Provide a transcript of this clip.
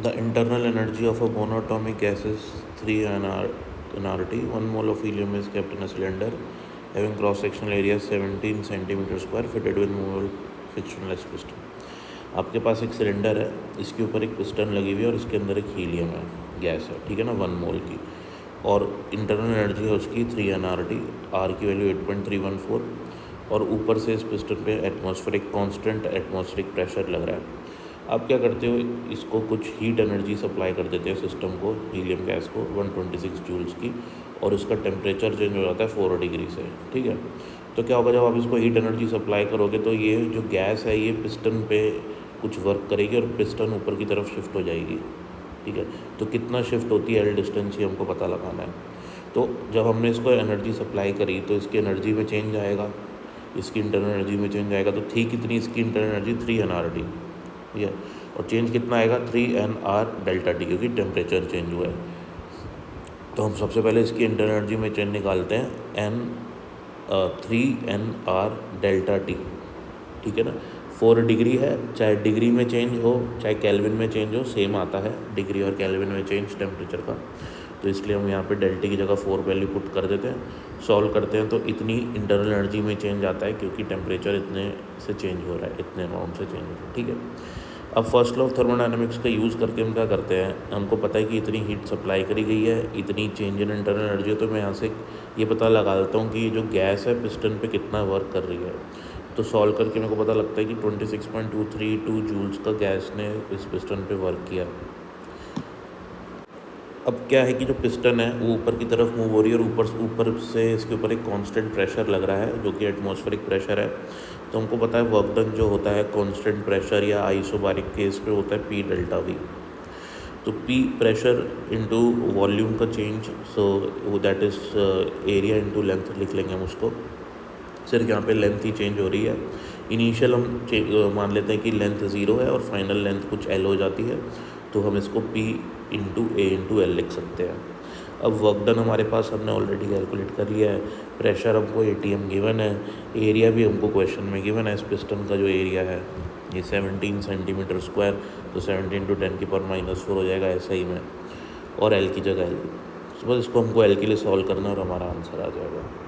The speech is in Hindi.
The internal energy of a monatomic gas is 3 nRT. 1 mole of helium is kept in a cylinder having cross-sectional area 17 centimeter square fitted with movable frictionless piston. आपके पास एक सिलेंडर है, इसके ऊपर एक पिस्टन लगी हुई है और इसके अंदर एक हीलियम है, गैस है, ठीक है ना, 1 मोल की, और इंटरनल एनर्जी है उसकी 3 nRT, आर की वैल्यू 8.314, और ऊपर से इस पिस्टन पे एटमॉस्फेरिक कांस्टेंट एटमॉस्फेरिक प्रेशर लग रहा है। आप क्या करते हो, इसको कुछ हीट एनर्जी सप्लाई कर देते हैं सिस्टम को, हीलियम गैस को 126 जूल्स की, और इसका टेम्परेचर चेंज हो जाता है 4 डिग्री से, ठीक है। तो क्या होगा, जब आप इसको हीट एनर्जी सप्लाई करोगे तो ये जो गैस है ये पिस्टन पे कुछ वर्क करेगी और पिस्टन ऊपर की तरफ शिफ्ट हो जाएगी, ठीक है। तो कितना शिफ्ट होती है एल डिस्टेंस, ये हमको पता लगाना है। तो जब हमने इसको एनर्जी सप्लाई करी तो इसकी एनर्जी में चेंज आएगा, इसकी इंटरनल एनर्जी में चेंज आएगा। तो थी कितनी इसकी इंटरनल एनर्जी 3 nRT, ठीक है, और चेंज कितना आएगा 3 nR डेल्टा टी, क्योंकि टेम्परेचर चेंज हुआ है। तो हम सबसे पहले इसकी इंटरनल एनर्जी में चेंज निकालते हैं, 3 nR डेल्टा टी, ठीक है ना। 4 डिग्री है, चाहे डिग्री में चेंज हो चाहे केल्विन में चेंज हो, सेम आता है डिग्री और केल्विन में चेंज टेम्परेचर का। तो इसलिए हम यहाँ पे डेल्टा की जगह 4 वैल्यू पुट कर देते हैं, सॉल्व करते हैं तो इतनी इंटरनल एनर्जी में चेंज आता है, क्योंकि टेम्परेचर इतने से चेंज हो रहा है, इतने अमाउंट से चेंज हो रहा है, ठीक है। अब फर्स्ट लॉ ऑफ थर्मोडायनेमिक्स का यूज़ करके हम क्या करते हैं, हमको पता है कि इतनी हीट सप्लाई करी गई है, इतनी चेंज इन इंटरनल एनर्जी है, तो मैं यहाँ से ये पता लगा देता हूँ कि ये जो गैस है पिस्टन पे कितना वर्क कर रही है। तो सॉल्व करके मेरे को पता लगता है कि 26.232 जूल्स का गैस ने इस पिस्टन पे वर्क किया। अब क्या है कि जो पिस्टन है वो ऊपर की तरफ मूव हो रही है, और ऊपर से इसके ऊपर एक कांस्टेंट प्रेशर लग रहा है जो कि एटमॉस्फेरिक प्रेशर है। तो हमको पता है वर्क डन जो होता है कांस्टेंट प्रेशर या आइसोबारिक केस पे होता है P डेल्टा V। तो P प्रेशर इनटू वॉल्यूम का change, so that is area into length लिख लेंगे हम उसको। सिर्फ यहाँ पे लेंथ ही चेंज हो रही है। इनिशियल हम मान लेते हैं कि लेंथ 0 है और फाइनल लेंथ कुछ L हो जाती है, तो हम इसको P into A into L लिख सकते हैं। अब वर्क डन हमारे पास हमने ऑलरेडी कैलकुलेट कर लिया है, प्रेशर हमको ATM गिवन है, एरिया भी हमको क्वेश्चन में गिवन है। इस पिस्टन का जो एरिया है ये 17 सेंटीमीटर स्क्वायर, तो 17 × 10⁻⁻⁴ हो जाएगा SI में, और L की जगह L। बस इसको हमको L के लिए सॉल्व करना है और हमारा आंसर आ जाएगा।